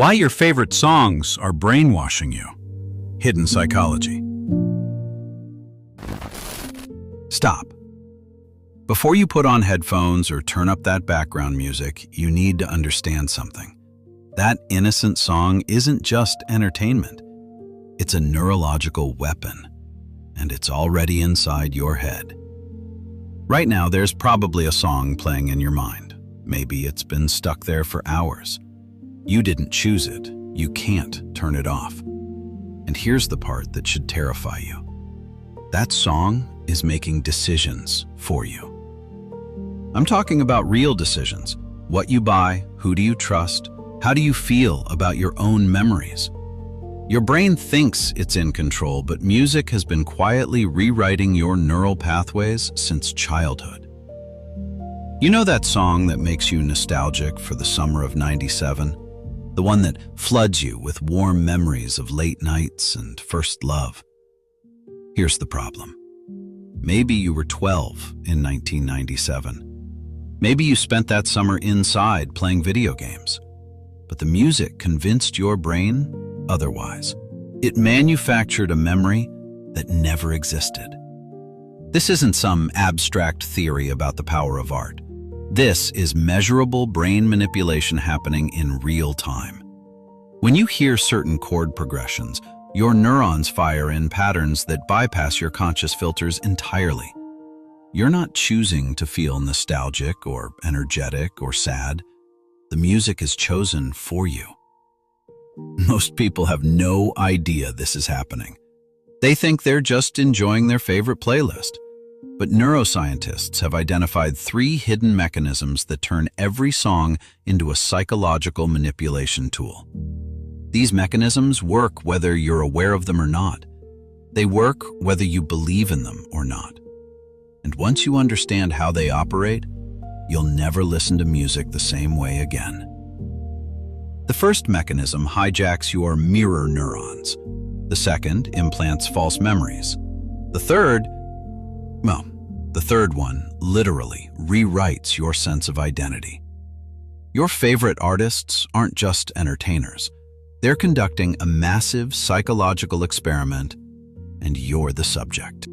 Why your favorite songs are brainwashing you. Hidden psychology. Stop. Before you put on headphones or turn up that background music, you need to understand something. That innocent song isn't just entertainment. It's a neurological weapon, and it's already inside your head. Right now, there's probably a song playing in your mind. Maybe it's been stuck there for hours. You didn't choose it. You can't turn it off. And here's the part that should terrify you. That song is making decisions for you. I'm talking about real decisions. What you buy, who do you trust, how do you feel about your own memories? Your brain thinks it's in control, but music has been quietly rewriting your neural pathways since childhood. You know that song that makes you nostalgic for the summer of '97? The one that floods you with warm memories of late nights and first love. Here's the problem. Maybe you were 12 in 1997. Maybe you spent that summer inside playing video games. But the music convinced your brain otherwise. It manufactured a memory that never existed. This isn't some abstract theory about the power of art. This is measurable brain manipulation happening in real time. When you hear certain chord progressions, your neurons fire in patterns that bypass your conscious filters entirely. You're not choosing to feel nostalgic or energetic or sad. The music is chosen for you. Most people have no idea this is happening. They think they're just enjoying their favorite playlist. But neuroscientists have identified 3 hidden mechanisms that turn every song into a psychological manipulation tool. These mechanisms work whether you're aware of them or not. They work whether you believe in them or not. And once you understand how they operate, you'll never listen to music the same way again. The first mechanism hijacks your mirror neurons. The second implants false memories. The third one literally rewrites your sense of identity. Your favorite artists aren't just entertainers. They're conducting a massive psychological experiment, and you're the subject.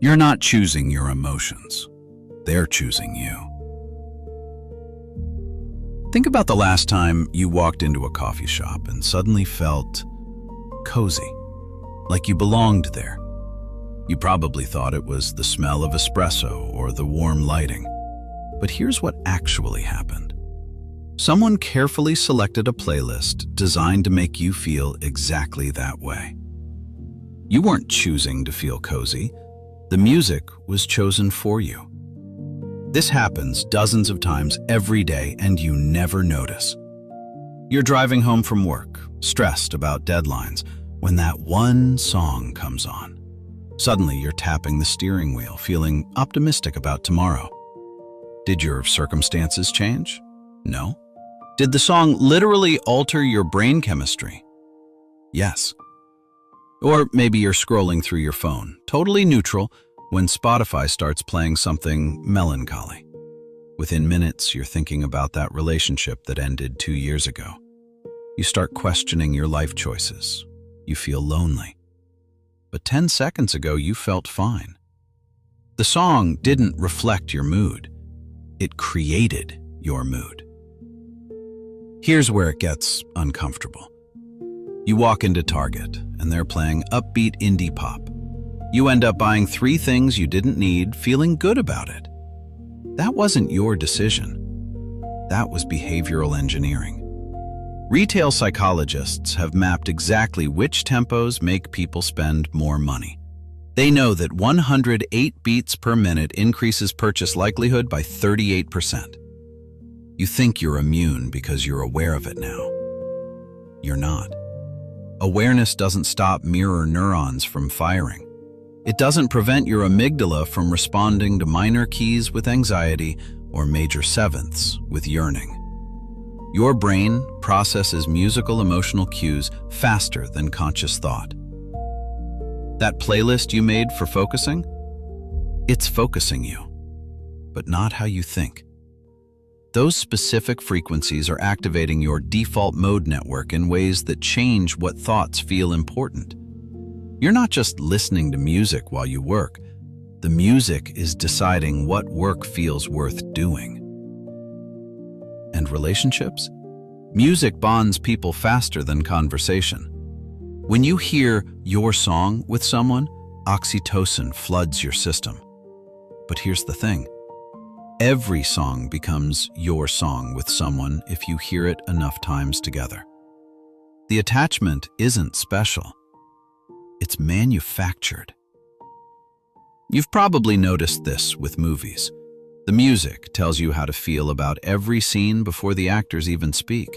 You're not choosing your emotions. They're choosing you. Think about the last time you walked into a coffee shop and suddenly felt cozy, like you belonged there. You probably thought it was the smell of espresso or the warm lighting. But here's what actually happened. Someone carefully selected a playlist designed to make you feel exactly that way. You weren't choosing to feel cozy. The music was chosen for you. This happens dozens of times every day, and you never notice. You're driving home from work, stressed about deadlines, when that one song comes on. Suddenly, you're tapping the steering wheel, feeling optimistic about tomorrow. Did your circumstances change? No. Did the song literally alter your brain chemistry? Yes. Or maybe you're scrolling through your phone, totally neutral, when Spotify starts playing something melancholy. Within minutes, you're thinking about that relationship that ended 2 years ago. You start questioning your life choices. You feel lonely. But 10 seconds ago, you felt fine. The song didn't reflect your mood. It created your mood. Here's where it gets uncomfortable. You walk into Target, and they're playing upbeat indie pop. You end up buying 3 things you didn't need, feeling good about it. That wasn't your decision. That was behavioral engineering. Retail psychologists have mapped exactly which tempos make people spend more money. They know that 108 beats per minute increases purchase likelihood by 38%. You think you're immune because you're aware of it now. You're not. Awareness doesn't stop mirror neurons from firing. It doesn't prevent your amygdala from responding to minor keys with anxiety or major sevenths with yearning. Your brain processes musical emotional cues faster than conscious thought. That playlist you made for focusing? It's focusing you, but not how you think. Those specific frequencies are activating your default mode network in ways that change what thoughts feel important. You're not just listening to music while you work. The music is deciding what work feels worth doing. And relationships? Music bonds people faster than conversation. When you hear your song with someone, oxytocin floods your system. But here's the thing. Every song becomes your song with someone if you hear it enough times together. The attachment isn't special. It's manufactured. You've probably noticed this with movies. The music tells you how to feel about every scene before the actors even speak.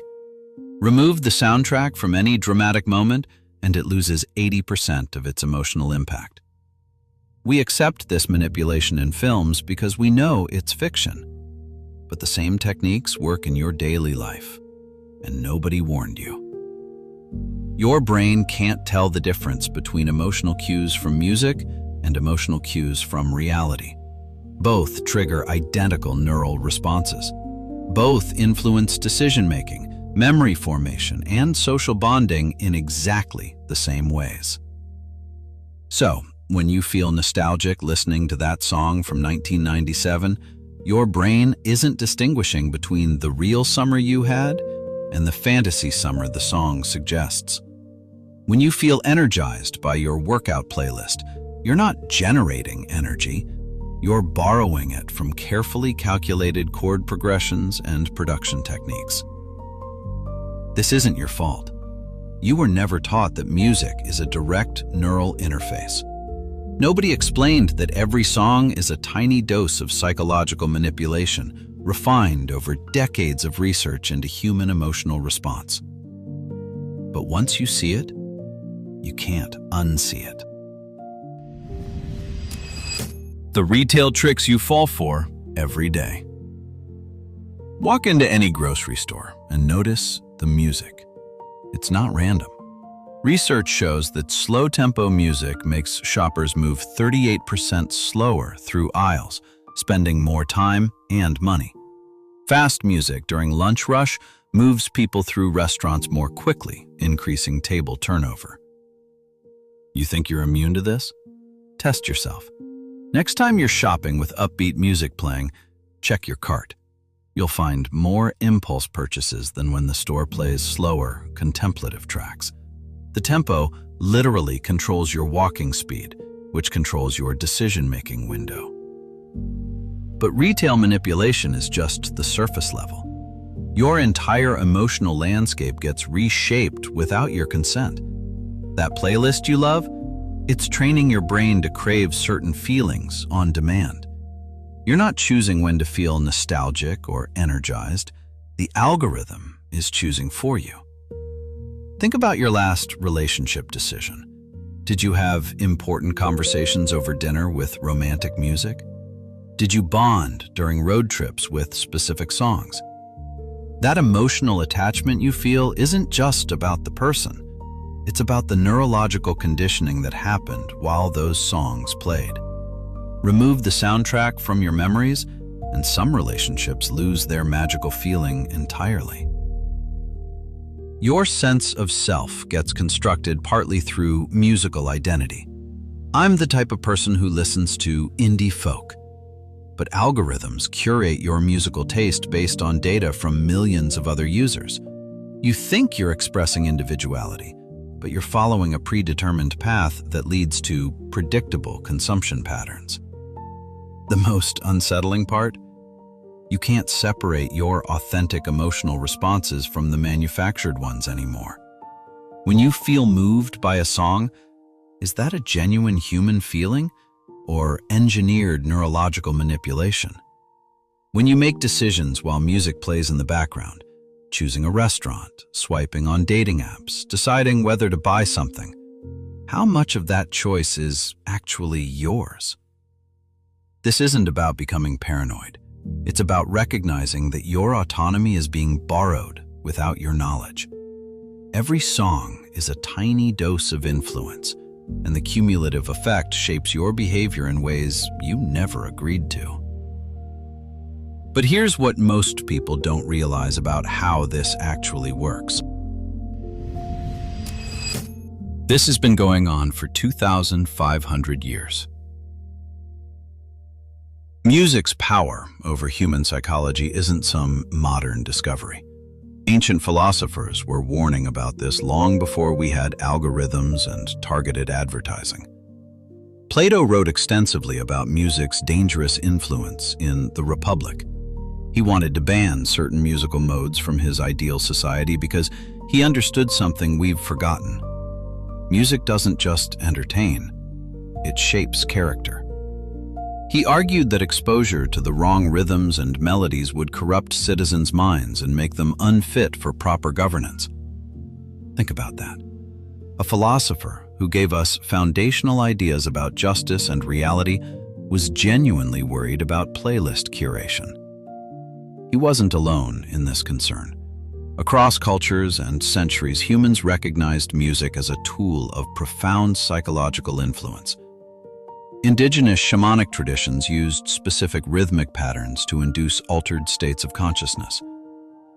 Remove the soundtrack from any dramatic moment, and it loses 80% of its emotional impact. We accept this manipulation in films because we know it's fiction. But the same techniques work in your daily life, and nobody warned you. Your brain can't tell the difference between emotional cues from music and emotional cues from reality. Both trigger identical neural responses. Both influence decision-making, memory formation, and social bonding in exactly the same ways. So, when you feel nostalgic listening to that song from 1997, your brain isn't distinguishing between the real summer you had and the fantasy summer the song suggests. When you feel energized by your workout playlist, you're not generating energy, you're borrowing it from carefully calculated chord progressions and production techniques. This isn't your fault. You were never taught that music is a direct neural interface. Nobody explained that every song is a tiny dose of psychological manipulation, refined over decades of research into human emotional response. But once you see it, you can't unsee it. The retail tricks you fall for every day. Walk into any grocery store and notice the music. It's not random. Research shows that slow-tempo music makes shoppers move 38% slower through aisles, spending more time and money. Fast music during lunch rush moves people through restaurants more quickly, increasing table turnover. You think you're immune to this? Test yourself. Next time you're shopping with upbeat music playing, check your cart. You'll find more impulse purchases than when the store plays slower, contemplative tracks. The tempo literally controls your walking speed, which controls your decision-making window. But retail manipulation is just the surface level. Your entire emotional landscape gets reshaped without your consent. That playlist you love? It's training your brain to crave certain feelings on demand. You're not choosing when to feel nostalgic or energized. The algorithm is choosing for you. Think about your last relationship decision. Did you have important conversations over dinner with romantic music? Did you bond during road trips with specific songs? That emotional attachment you feel isn't just about the person. It's about the neurological conditioning that happened while those songs played. Remove the soundtrack from your memories, and some relationships lose their magical feeling entirely. Your sense of self gets constructed partly through musical identity. I'm the type of person who listens to indie folk. But algorithms curate your musical taste based on data from millions of other users. You think you're expressing individuality, but you're following a predetermined path that leads to predictable consumption patterns. The most unsettling part? You can't separate your authentic emotional responses from the manufactured ones anymore. When you feel moved by a song, is that a genuine human feeling or engineered neurological manipulation? When you make decisions while music plays in the background, choosing a restaurant, swiping on dating apps, deciding whether to buy something, how much of that choice is actually yours? This isn't about becoming paranoid. It's about recognizing that your autonomy is being borrowed without your knowledge. Every song is a tiny dose of influence, and the cumulative effect shapes your behavior in ways you never agreed to. But here's what most people don't realize about how this actually works. This has been going on for 2,500 years. Music's power over human psychology isn't some modern discovery. Ancient philosophers were warning about this long before we had algorithms and targeted advertising. Plato wrote extensively about music's dangerous influence in The Republic. He wanted to ban certain musical modes from his ideal society because he understood something we've forgotten. Music doesn't just entertain, it shapes character. He argued that exposure to the wrong rhythms and melodies would corrupt citizens' minds and make them unfit for proper governance. Think about that. A philosopher who gave us foundational ideas about justice and reality was genuinely worried about playlist curation. He wasn't alone in this concern. Across cultures and centuries, humans recognized music as a tool of profound psychological influence. Indigenous shamanic traditions used specific rhythmic patterns to induce altered states of consciousness.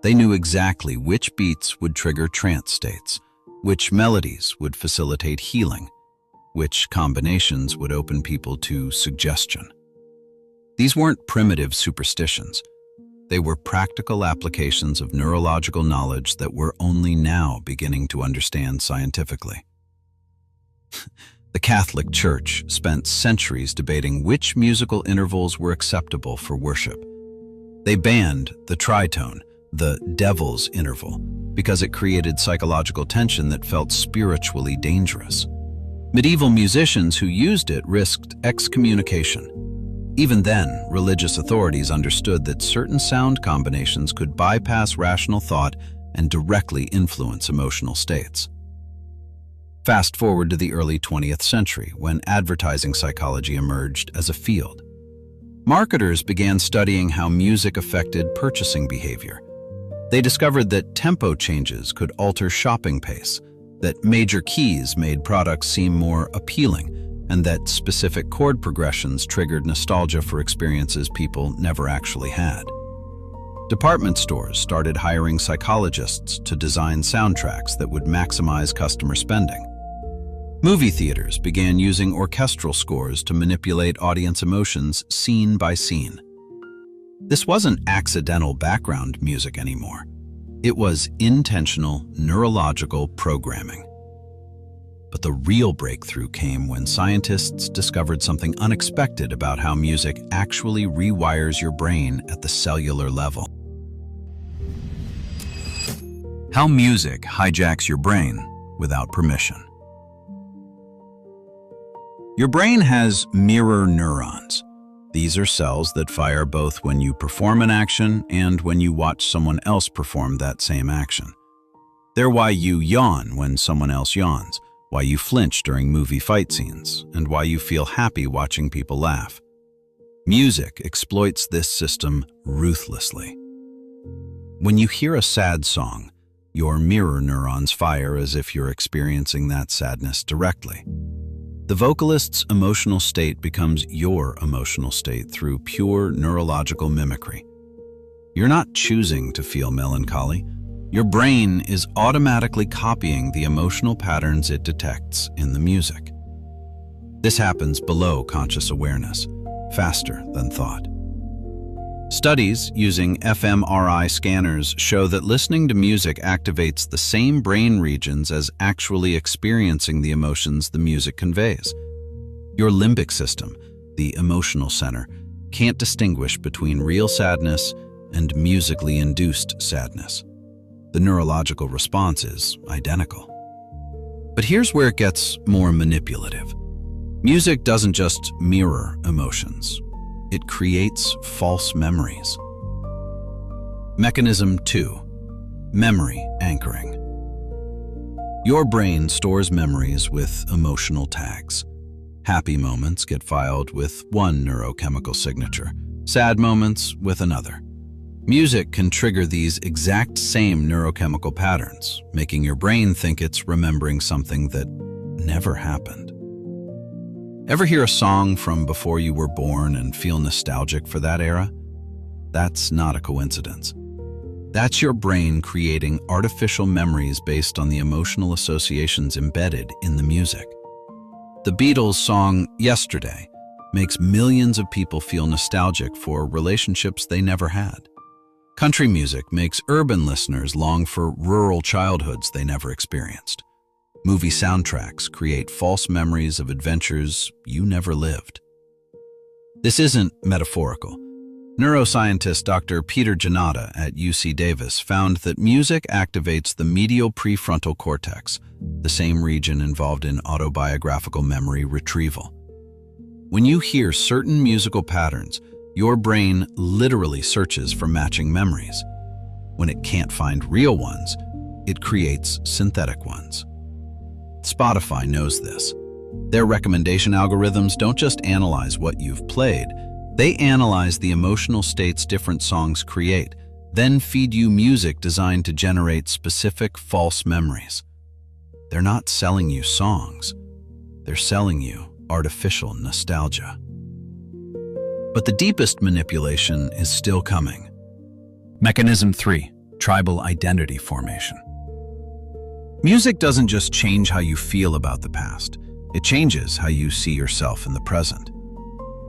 They knew exactly which beats would trigger trance states, which melodies would facilitate healing, which combinations would open people to suggestion. These weren't primitive superstitions. They were practical applications of neurological knowledge that we're only now beginning to understand scientifically. The Catholic Church spent centuries debating which musical intervals were acceptable for worship. They banned the tritone, the devil's interval, because it created psychological tension that felt spiritually dangerous. Medieval musicians who used it risked excommunication. Even then, religious authorities understood that certain sound combinations could bypass rational thought and directly influence emotional states. Fast forward to the early 20th century, when advertising psychology emerged as a field. Marketers began studying how music affected purchasing behavior. They discovered that tempo changes could alter shopping pace, that major keys made products seem more appealing, and that specific chord progressions triggered nostalgia for experiences people never actually had. Department stores started hiring psychologists to design soundtracks that would maximize customer spending. Movie theaters began using orchestral scores to manipulate audience emotions scene by scene. This wasn't accidental background music anymore. It was intentional neurological programming. But the real breakthrough came when scientists discovered something unexpected about how music actually rewires your brain at the cellular level. How music hijacks your brain without permission. Your brain has mirror neurons. These are cells that fire both when you perform an action and when you watch someone else perform that same action. They're why you yawn when someone else yawns, why you flinch during movie fight scenes, and why you feel happy watching people laugh. Music exploits this system ruthlessly. When you hear a sad song, your mirror neurons fire as if you're experiencing that sadness directly. The vocalist's emotional state becomes your emotional state through pure neurological mimicry. You're not choosing to feel melancholy. Your brain is automatically copying the emotional patterns it detects in the music. This happens below conscious awareness, faster than thought. Studies using fMRI scanners show that listening to music activates the same brain regions as actually experiencing the emotions the music conveys. Your limbic system, the emotional center, can't distinguish between real sadness and musically induced sadness. The neurological response is identical. But here's where it gets more manipulative. Music doesn't just mirror emotions. It creates false memories. Mechanism 2. Memory anchoring. Your brain stores memories with emotional tags. Happy moments get filed with one neurochemical signature, sad moments with another. Music can trigger these exact same neurochemical patterns, making your brain think it's remembering something that never happened. Ever hear a song from before you were born and feel nostalgic for that era? That's not a coincidence. That's your brain creating artificial memories based on the emotional associations embedded in the music. The Beatles' song Yesterday makes millions of people feel nostalgic for relationships they never had. Country music makes urban listeners long for rural childhoods they never experienced. Movie soundtracks create false memories of adventures you never lived. This isn't metaphorical. Neuroscientist Dr. Peter Janata at UC Davis found that music activates the medial prefrontal cortex, the same region involved in autobiographical memory retrieval. When you hear certain musical patterns, your brain literally searches for matching memories. When it can't find real ones, it creates synthetic ones. Spotify knows this. Their recommendation algorithms don't just analyze what you've played, they analyze the emotional states different songs create, then feed you music designed to generate specific false memories. They're not selling you songs, they're selling you artificial nostalgia. But the deepest manipulation is still coming. Mechanism 3, tribal identity formation. Music doesn't just change how you feel about the past, it changes how you see yourself in the present.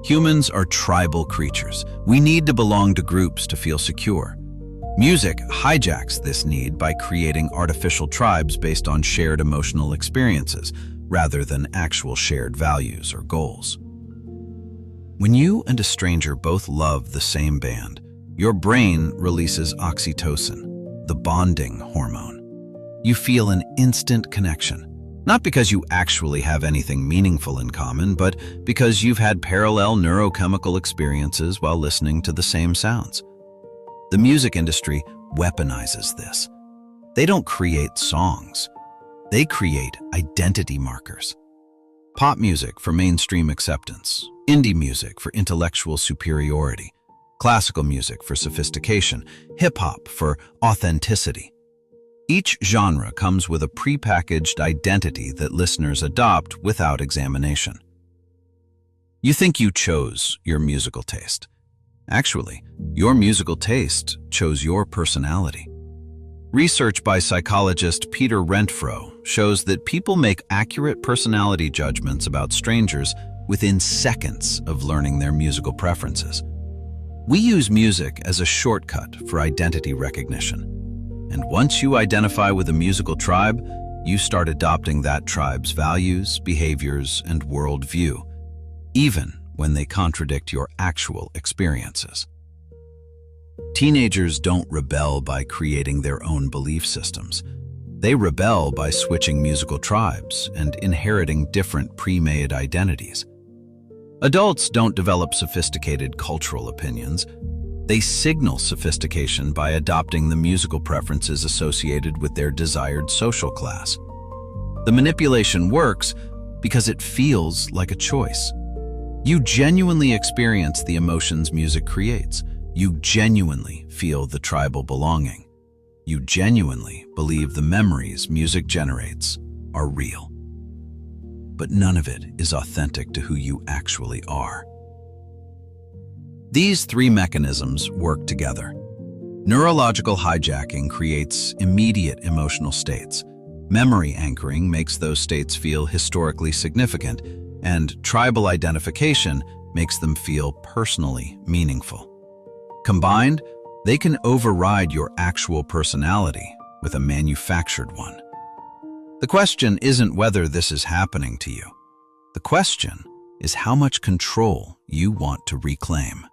Humans are tribal creatures. We need to belong to groups to feel secure. Music hijacks this need by creating artificial tribes based on shared emotional experiences, rather than actual shared values or goals. When you and a stranger both love the same band, your brain releases oxytocin, the bonding hormone. You feel an instant connection. Not because you actually have anything meaningful in common, but because you've had parallel neurochemical experiences while listening to the same sounds. The music industry weaponizes this. They don't create songs. They create identity markers. Pop music for mainstream acceptance, indie music for intellectual superiority, classical music for sophistication, hip-hop for authenticity. Each genre comes with a prepackaged identity that listeners adopt without examination. You think you chose your musical taste. Actually, your musical taste chose your personality. Research by psychologist Peter Renfro shows that people make accurate personality judgments about strangers within seconds of learning their musical preferences. We use music as a shortcut for identity recognition. And once you identify with a musical tribe, you start adopting that tribe's values, behaviors, and worldview, even when they contradict your actual experiences. Teenagers don't rebel by creating their own belief systems. They rebel by switching musical tribes and inheriting different pre-made identities. Adults don't develop sophisticated cultural opinions. They signal sophistication by adopting the musical preferences associated with their desired social class. The manipulation works because it feels like a choice. You genuinely experience the emotions music creates. You genuinely feel the tribal belonging. You genuinely believe the memories music generates are real. But none of it is authentic to who you actually are. These three mechanisms work together. Neurological hijacking creates immediate emotional states. Memory anchoring makes those states feel historically significant, and tribal identification makes them feel personally meaningful. Combined, they can override your actual personality with a manufactured one. The question isn't whether this is happening to you. The question is how much control you want to reclaim.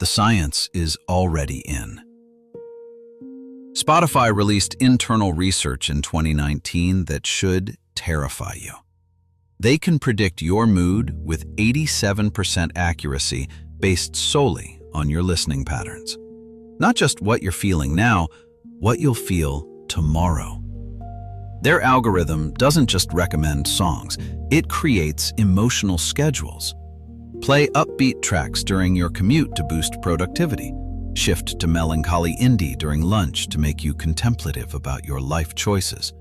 The science is already in. Spotify released internal research in 2019 that should terrify you. They can predict your mood with 87% accuracy based solely on your listening patterns. Not just what you're feeling now, what you'll feel tomorrow. Their algorithm doesn't just recommend songs, it creates emotional schedules. Play upbeat tracks during your commute to boost productivity. Shift to melancholy indie during lunch to make you contemplative about your life choices.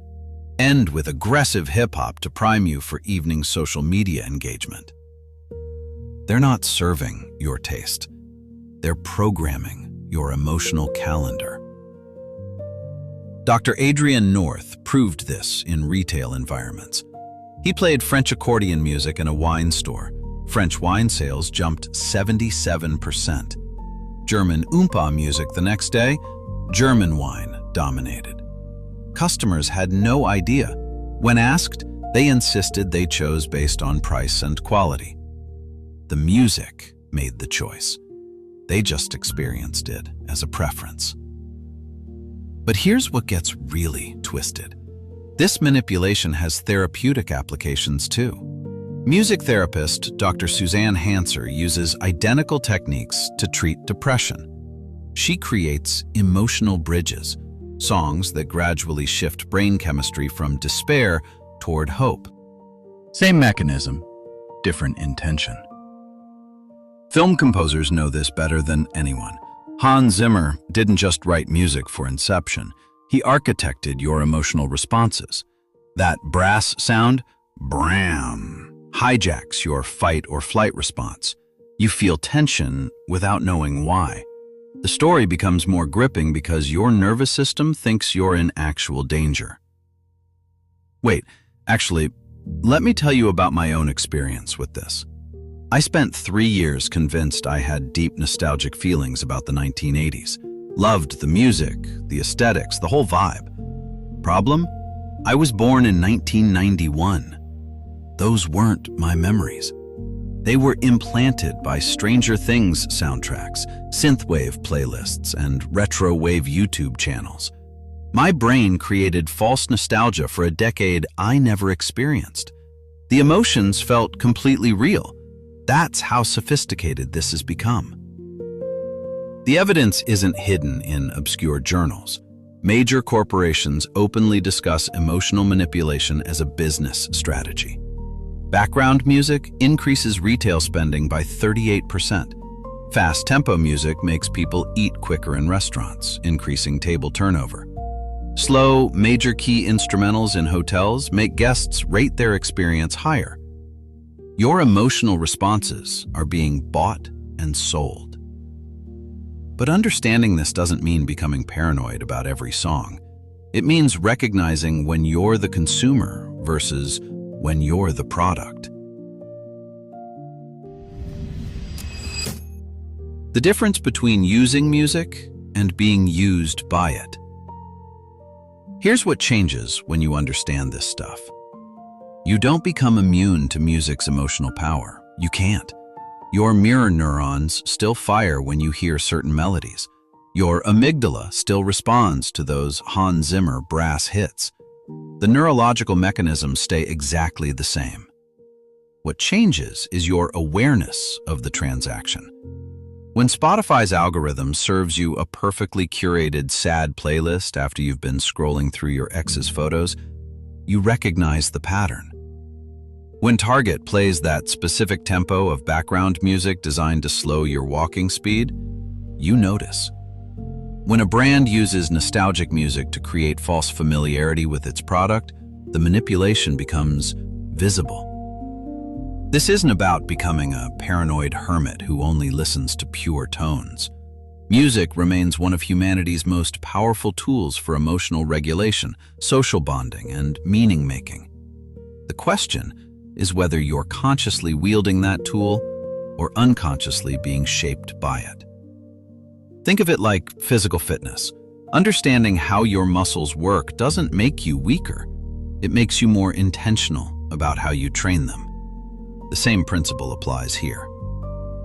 End with aggressive hip-hop to prime you for evening social media engagement. They're not serving your taste. They're programming your emotional calendar. Dr. Adrian North proved this in retail environments. He played French accordion music in a wine store. French wine sales jumped 77%. German Oompa music the next day, German wine dominated. Customers had no idea. When asked, they insisted they chose based on price and quality. The music made the choice. They just experienced it as a preference. But here's what gets really twisted. This manipulation has therapeutic applications too. Music therapist Dr. Suzanne Hanser uses identical techniques to treat depression. She creates emotional bridges, songs that gradually shift brain chemistry from despair toward hope. Same mechanism, different intention. Film composers know this better than anyone. Hans Zimmer didn't just write music for Inception. He architected your emotional responses. That brass sound, bram, hijacks your fight or flight response. You feel tension without knowing why. The story becomes more gripping because your nervous system thinks you're in actual danger. Wait, actually, let me tell you about my own experience with this. I spent 3 years convinced I had deep nostalgic feelings about the 1980s. Loved the music, the aesthetics, the whole vibe. Problem? I was born in 1991. Those weren't my memories. They were implanted by Stranger Things soundtracks, synthwave playlists, and retro wave YouTube channels. My brain created false nostalgia for a decade I never experienced. The emotions felt completely real. That's how sophisticated this has become. The evidence isn't hidden in obscure journals. Major corporations openly discuss emotional manipulation as a business strategy. Background music increases retail spending by 38%. Fast tempo music makes people eat quicker in restaurants, increasing table turnover. Slow, major key instrumentals in hotels make guests rate their experience higher. Your emotional responses are being bought and sold. But understanding this doesn't mean becoming paranoid about every song. It means recognizing when you're the consumer versus when you're the product. The difference between using music and being used by it. Here's what changes when you understand this stuff. You don't become immune to music's emotional power. You can't. Your mirror neurons still fire when you hear certain melodies. Your amygdala still responds to those Hans Zimmer brass hits. The neurological mechanisms stay exactly the same. What changes is your awareness of the transaction. When Spotify's algorithm serves you a perfectly curated sad playlist after you've been scrolling through your ex's photos, you recognize the pattern. When Target plays that specific tempo of background music designed to slow your walking speed, you notice. When a brand uses nostalgic music to create false familiarity with its product, the manipulation becomes visible. This isn't about becoming a paranoid hermit who only listens to pure tones. Music remains one of humanity's most powerful tools for emotional regulation, social bonding, and meaning-making. The question is whether you're consciously wielding that tool or unconsciously being shaped by it. Think of it like physical fitness. Understanding how your muscles work doesn't make you weaker. It makes you more intentional about how you train them. The same principle applies here.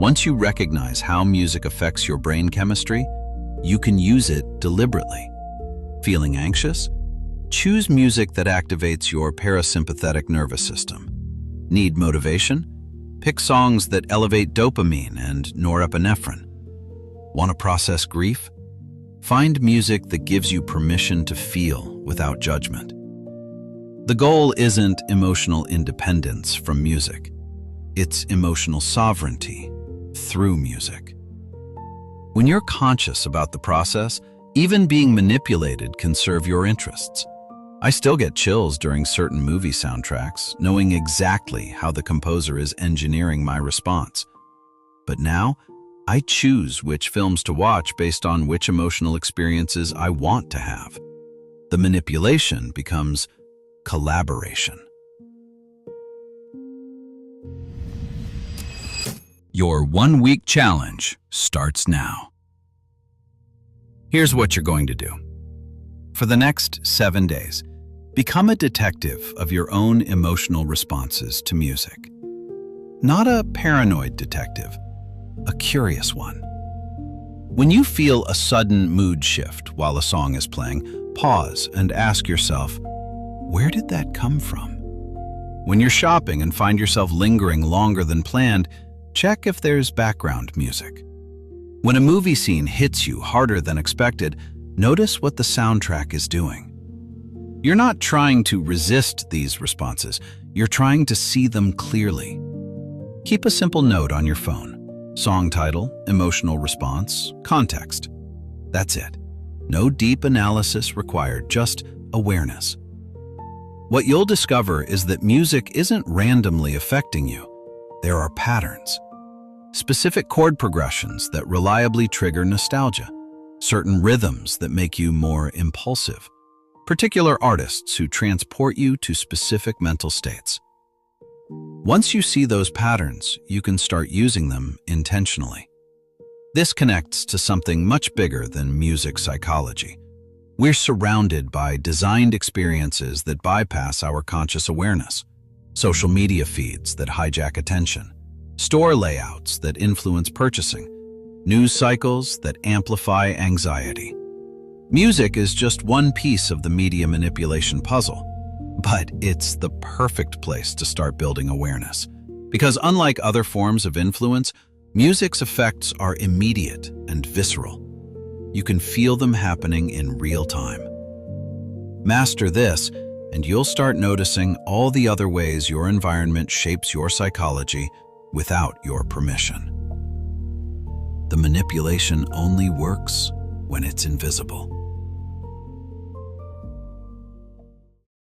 Once you recognize how music affects your brain chemistry, you can use it deliberately. Feeling anxious? Choose music that activates your parasympathetic nervous system. Need motivation? Pick songs that elevate dopamine and norepinephrine. Want to process grief? Find music that gives you permission to feel without judgment. The goal isn't emotional independence from music. It's emotional sovereignty through music. When you're conscious about the process, even being manipulated can serve your interests. I still get chills during certain movie soundtracks, knowing exactly how the composer is engineering my response. But now, I choose which films to watch based on which emotional experiences I want to have. The manipulation becomes collaboration. Your 1-week challenge starts now. Here's what you're going to do. For the next 7 days, become a detective of your own emotional responses to music. Not a paranoid detective, a curious one. When you feel a sudden mood shift while a song is playing, pause and ask yourself, where did that come from? When you're shopping and find yourself lingering longer than planned, check if there's background music. When a movie scene hits you harder than expected, notice what the soundtrack is doing. You're not trying to resist these responses, you're trying to see them clearly. Keep a simple note on your phone. Song title, emotional response, context. That's it. No deep analysis required, just awareness. What you'll discover is that music isn't randomly affecting you. There are patterns. Specific chord progressions that reliably trigger nostalgia. Certain rhythms that make you more impulsive. Particular artists who transport you to specific mental states. Once you see those patterns, you can start using them intentionally. This connects to something much bigger than music psychology. We're surrounded by designed experiences that bypass our conscious awareness. Social media feeds that hijack attention. Store layouts that influence purchasing. News cycles that amplify anxiety. Music is just one piece of the media manipulation puzzle, but it's the perfect place to start building awareness. Because unlike other forms of influence, music's effects are immediate and visceral. You can feel them happening in real time. Master this, and you'll start noticing all the other ways your environment shapes your psychology without your permission. The manipulation only works when it's invisible.